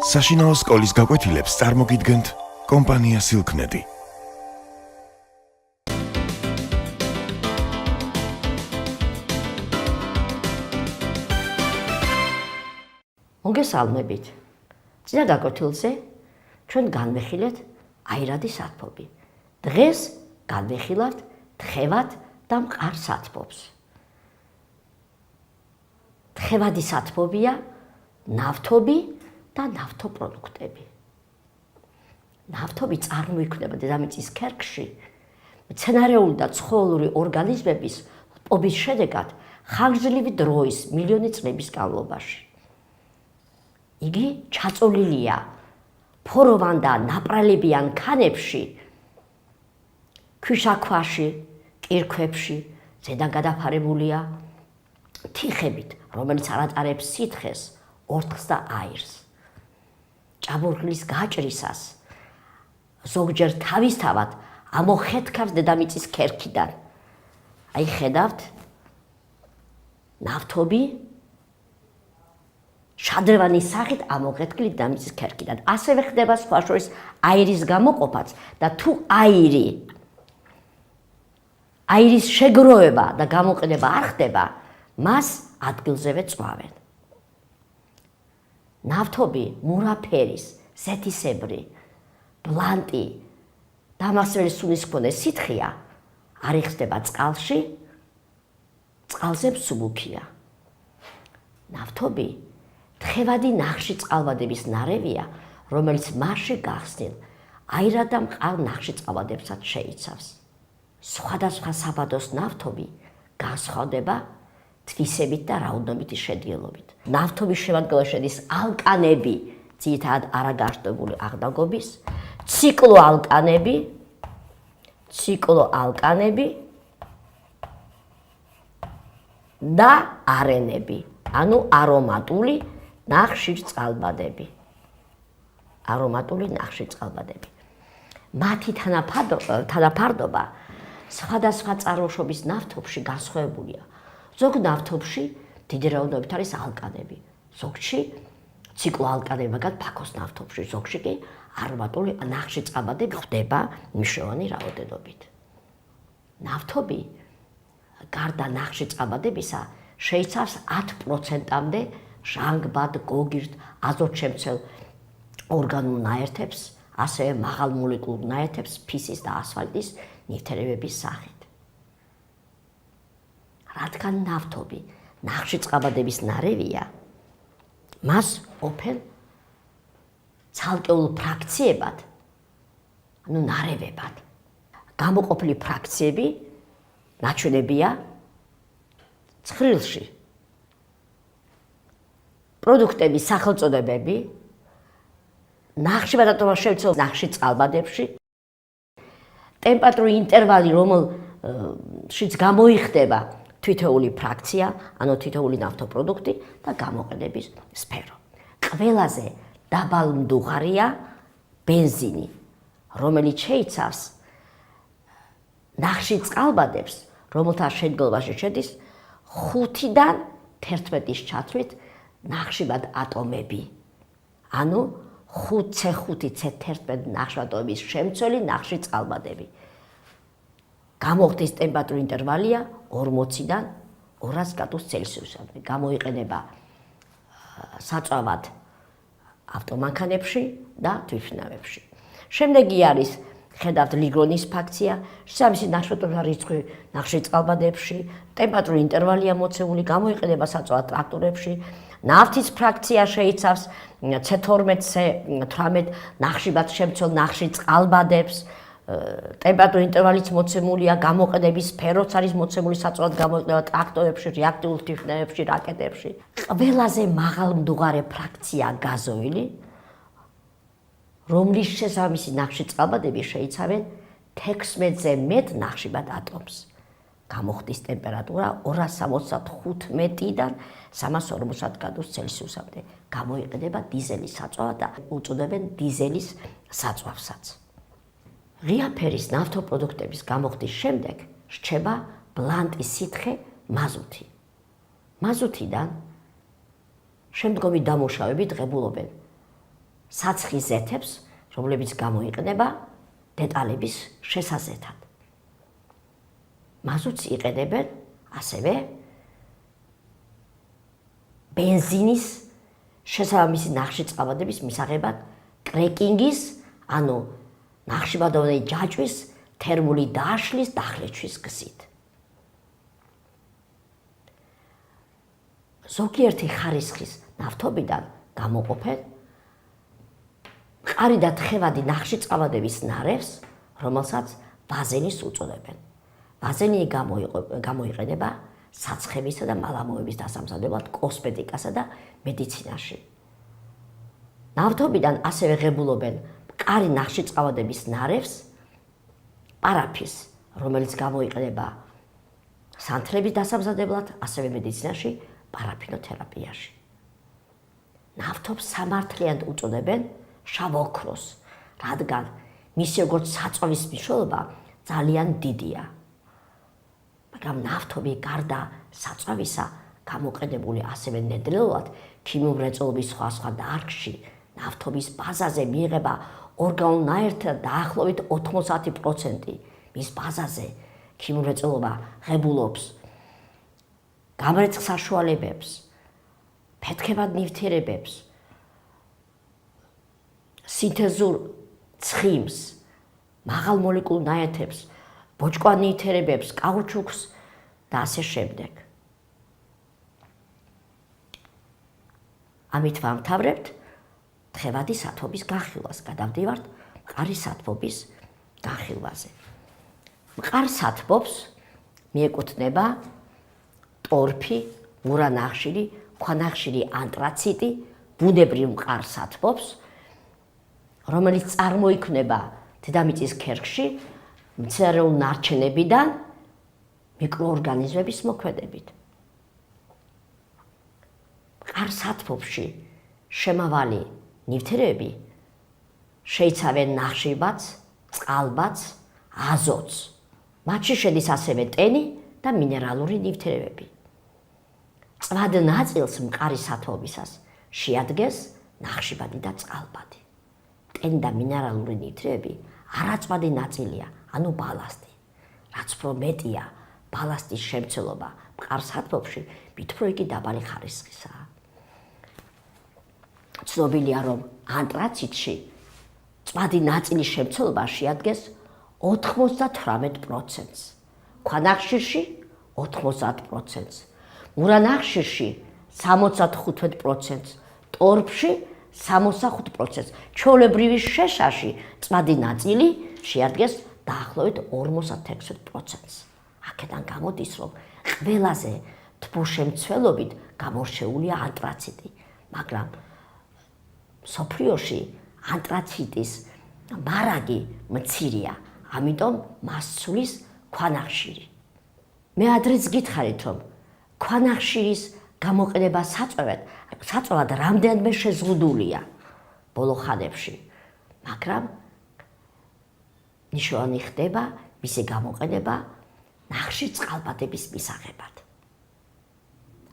საშინაო სკოლის გაკვეთილებს წარმოგიდგენთ კომპანია Silknet. მოგესალმებით. წინა გაკვეთილზე ჩვენ განვიხილეთ აირადი სათბობი. დღეს განვიხილავთ თხევად და მყარ სათბობს. თხევადი სათბობია ნავთობი და ნავთობპროდუქტები. ნავთობი წარმოიქმნება დედამიწის ქერქში მცენარეული და ცხოველური ორგანიზმების პობის შედეგად ხანგრძლივი დროის მილიონი წლების განმავლობაში. იგი ჩაწოლილია ფოროვან და ნაპრალებიან ქანებში, ქვიშაქვაში, კირქვებში, ზედან გადაფარებულია თიხებით, რომელიც არ ატარებს სითხეს, ორთქლს და აირს. ჭაბურღილის გაჭრისას ზოგჯერ თავისთავად ამოხეთქავს დედამიწის ქერქიდან. აი ხედავთ, ნავთობი შადრევანი სახით ამოხეთქილი დედამიწის ქერქიდან. ასევე ხდება სხვა შორის აირის გამოყოფაც და თუ აირის შეგროვება და გამოყენება არ ხდება, მას ადგილზევე წვავენ. ნავთობი მურა ფერის, ზეთისებრი, ბლანტი, დამასველი სუნის მქონე სითხეა, არ იხსნება წყალში, წყალზე მსუბუქია. ნავთობი თხევადი ნახშირწყალბადების ნარევია, რომელიც მასში გახსნილ აირად და მყარ ნახშირწყალბადებსაც შეიცავს. სხვადასხვა საბადოს ნავთობი განსხვავდება თვისებით და რაოდენობითი შედგენილობით. ნავთობის შემადგენლობაში შედის ალკანები, ძირითადად არაგაშტოებული აღნაგობის, ციკლოალკანები და არენები, ანუ არომატული ნახშირწყალბადები. მათი თანაფარდობა სხვადასხვა წარმოშობის ნავთობში განსხვავებულია. ზოგ ნავთობში დიდი რაოდენობით არის ალკანები, ზოგში ციკლოალკანები, მაგალითად ფაქოს ნავთობში, ზოგში კი არომატული ნახშირწყალბადები ხდება მნიშვნელოვანი რაოდენობით. ნავთობი გარდა ნახშირწყალბადებისა შეიცავს 10%-მდე ჟანგბად, გოგირდ, აზოტშემცველ ორგანულ ნაერთებს, ასევე მაღალმოლეკულურ ნაერთებს ფისის და ასფალტის ნივთიერებების სახით. რადგან ნავთობი ნახშირწყალბადების ნარევია, მას ყოფენ ცალკეულ ფრაქციებად, ანუ ნარევებად. გამოყოფილი ფრაქციები ნაჩვენებია ცხრილში. პროდუქტების სახელწოდებები ნახშირბადატობა შეიცავს ნახშირწყალბადებში, ტემპერატურული ინტერვალი, რომელშიც გამოიხდება თითოეული ფრაქცია, ანუ თითოეული ნავთობპროდუქტი და გამოყენების სფერო. ყველაზე დაბალმდუღარია ბენზინი, რომელიც შეიცავს ნახშირწყალბადებს, რომელთა შედგენილობაში შედის 5-დან 11-ის ჩათვლით ნახშირბად ატომები, ანუ 5C5C11 ნახშირბადატომების შემცველი ნახშირწყალბადები. გამოხდის ტემპერატურული ინტერვალია 40-დან 200 გრადუს ცელსიუსამდე. გამოიყენება საწვავად ავტომანქანებში და თვითმფრინავებში. შემდეგი არის ხედავთ ლიგრონის ფაქცია, შესაბამისი ნახშირბადატობა რიცხვი ნახშირწყალბადებში, ტემპერატურული ინტერვალია მოცემული, გამოიყენება საწვავად ტრაქტორებში. ნავთის ფრაქცია შეიცავს C12, C18 ნახშირბად შემცველ ნახშირწყალბადებს, ტემპერატურული ინტერვალიც მოცემულია, გამოყენების სფეროც არის მოცემული, საწვავად გამოიყენება ტრაქტორებში, რეაქტიულ თვითმფრინავებში, რაკეტებში. ყველაზე მაღალმდუღარე ფრაქცია გაზოილი, რომლის შესაბამისი ნახშირწყალბადები შეიცავენ 16-ზე მეტ ნახშირბად ატომს. გამოხდის ტემპერატურა 275-დან 350 გრადუს ცელსიუსამდე. გამოიყენება დიზელის საწვავად და უწოდებენ დიზელის საწვავსაც. ღია ფერის ნავთობპროდუქტების გამოხდის შემდეგ რჩება ბლანტის სითხე მაზუთი. მაზუთიდან შემდგომი დამუშავებით ღებულობენ საცხის ზეთებს, რომლებიც გამოიყენება დეტალების შესაზეთად. მაზუტს იყენებენ ასევე ბენზინის შესაბამისი ნახშირწყალბადების მისაღებად კრეკინგის, ანუ ნახშირბადოვანი ჯაჭვის თერმული დაშლის დახლეჩვის გზით. ზოგიერთი ხარისხის ნავთობიდან გამოყოფენ მყარი და თხევადი ნახშირწყალბადების ნარევს, რომელსაც ვაზენის უწოდებენ. ვაზენი გამოიყენება საცხებისა და მალამოების დასამზადებლად, კოსმეტიკასა და მედიცინაში. ნავთობიდან ასევე ღებულობენ მყარი ნახშირწყალბადების ნარევს, პარაფის, რომელიც გამოიყენება სანთლების დასამზადებლად, ასევე მედიცინაში, პარაფინოთერაპიაში. ნავთობს სამართლიანად უწოდებენ შავ ოქროს, რადგან მისი როგორც საწვავის მნიშვნელობა ძალიან დიდია. მაგრამ ნავთობი გარდა საწვავისა გამოყენებული ასევე ნედლეულად ქიმიურ მრეწველობის სხვადასხვა დარგში. ნავთობის ბაზაზე მიიღება ორგანულ ნაერთთა დაახლოებით 90%. მის ბაზაზე ქიმიურ მრეწველობა ღებულობს გამრეცხ საშუალებებს, ფეთქებად ნივთიერებებს, სინთეზურ ცხიმს, მაღალ მოლეკულურ ნაერთებს, ბოჭკვან ნივთიერებებს, კაუჩუკს და ასე შემდეგ. ამით ვამთავრებთ თხევადი სათბობის განხილვას, გადავდივართ მყარი სათბობის განხილვაზე. მყარ სათბობს მიეკუთვნება ტორფი, მურა ნახშირი, ქვანახშირი, ანტრაციტი, ბუნებრივ მყარ სათბობს, რომელიც წარმოიქმნება დედამიწის ქერქში მცენარეულ ნარჩენებიდან მიკროორგანიზმების მოქმედებით. მყარ სათბობში შემავალი ნივთიერებები შეიცავენ ნახშირბადს, წყალბადს, აზოტს. მათში შედის ასევე ტენი და მინერალური ნივთიერებები. წვად ნაწილს მყარი სათბობისას შეადგენს ნახშირბადი და წყალბადი. ტენი და მინერალური ნივთიერებები არაწვადი ნაწილია, ანუ ბალასტი. რაც უფრო მეტია ბალასტის შემცველობა მყარ სათბობში, მით უფრო იგი დაბალი ხარისხისაა. ცნობილია, რომ ანტრაციტში წვადი ნაწილის შემცველობა შეადგენს 98%, ქვანახშირში 90%, მურა ნახშირში 75%, ტორფში 65%. ჩვეულებრივი შეშაში წვადი ნაწილი შეადგენს დაახლოებით 56%. აქედან გამოდის, რომ ყველაზე თბოშემცველობით გამორჩეულია ანტრაციტი, მაგრამ მსოფლიოში ანტრაციტის მარაგი მცირეა, ამიტომ მას ცulis ქვანახშირი. მე ადრეც გითხარით, რომ ქვანახშირის გამოყენება საწვავად რამდენადმე შეზღუდულია ბოლო ხანებში, მაგრამ ნიშნავენ ხდება მისი გამოყენება ნახშირწყალბადების მისაღებად.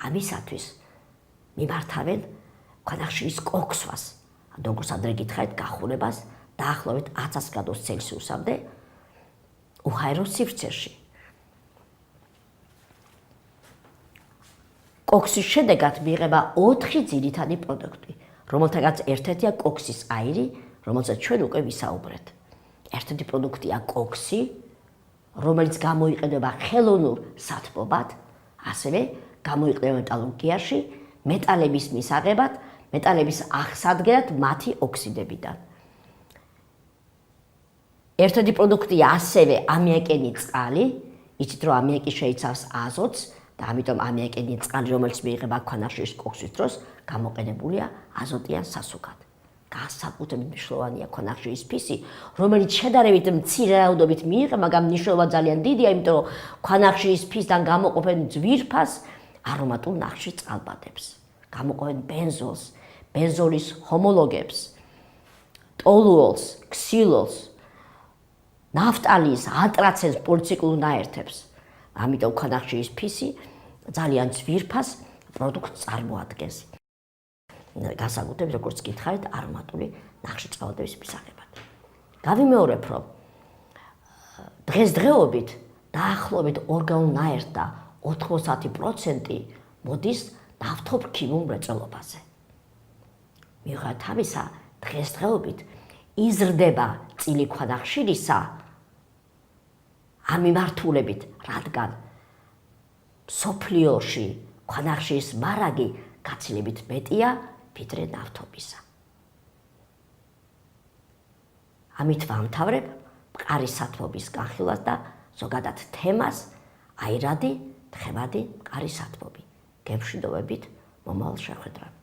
ამისათვის მიმართავენ ქვანახშირის კოქსვას, როგორც ადრე გითხარით, გახურებას დაახლოებით 1000 გრადუს ცელსიუსამდე უჰაერო სივრცეში. კოქსის შედეგად მიიღება 4 ძირითადი პროდუქტი, რომელთაგან ერთ-ერთია კოქსის აირი, რომელზეც ჩვენ უკვე ვისაუბრეთ. ერთ-ერთი პროდუქტია კოქსი, რომელიც გამოიყენება ხელოვნურ სათბობად, ასევე გამოიყენება მეტალურგიაში, მეტალების მისაღებად, მეტალების აღსადგენად მათი ოქსიდებიდან. ერთ-ერთი პროდუქტია ასევე ამიაკენი წყალი, იცით რომ ამიაკი შეიცავს აზოტს და ამიტომ ამიაკენი წყალი, რომელიც მიიღება ქვანახშირის კოქსის დროს, გამოყენებულია აზოტიან სასუქად. განსაკუთრებით მნიშვნელოვანია ქვანახშირის ფისი, რომელიც შედარებით მცირე რაოდენობით მიიღება, მაგრამ მნიშვნელობა ძალიან დიდია, იმიტომ რომ ქვანახშირის ფისიდან გამოყოფენ ძვირფას არომატულ ნახშირწყალბადებს. გამოყოფენ ბენზოლს, ბენზოლის ჰომოლოგებს, ტოლუოლს, ქსილოლს, ნაფტალის, ანტრაცენს, პოლიციკლურ ნაერთებს. ამიტომ ქვანახშირის ფისი ძალიან ძვირფას პროდუქტს წარმოადგენს. განსაკუთრებით როგორც გითხარით არომატული ნახშირწყალოდების მისაღებად. გავიმეორებ, რომ დღესდღეობით დაახლოებით ორგანულ-ნაირ და 90% მოდის ნავთობქიმიურ მრეწველობაზე. მიუხედავად ამისა, დღესდღეობით იზრდება წილი ქვანახშირისა ამ მიმართულებით, რადგან მსოფლიოში ქვანახშირის მარაგი გაცილებით მეტია ვიდრე ნავთობისა. ამით ვამთავრებ მყარი სათბობის განხილვას და ზოგადად თემას აირადი, თხევადი, მყარი სათბობი. გემშვიდობებით მომავალ შეხვედრამდე.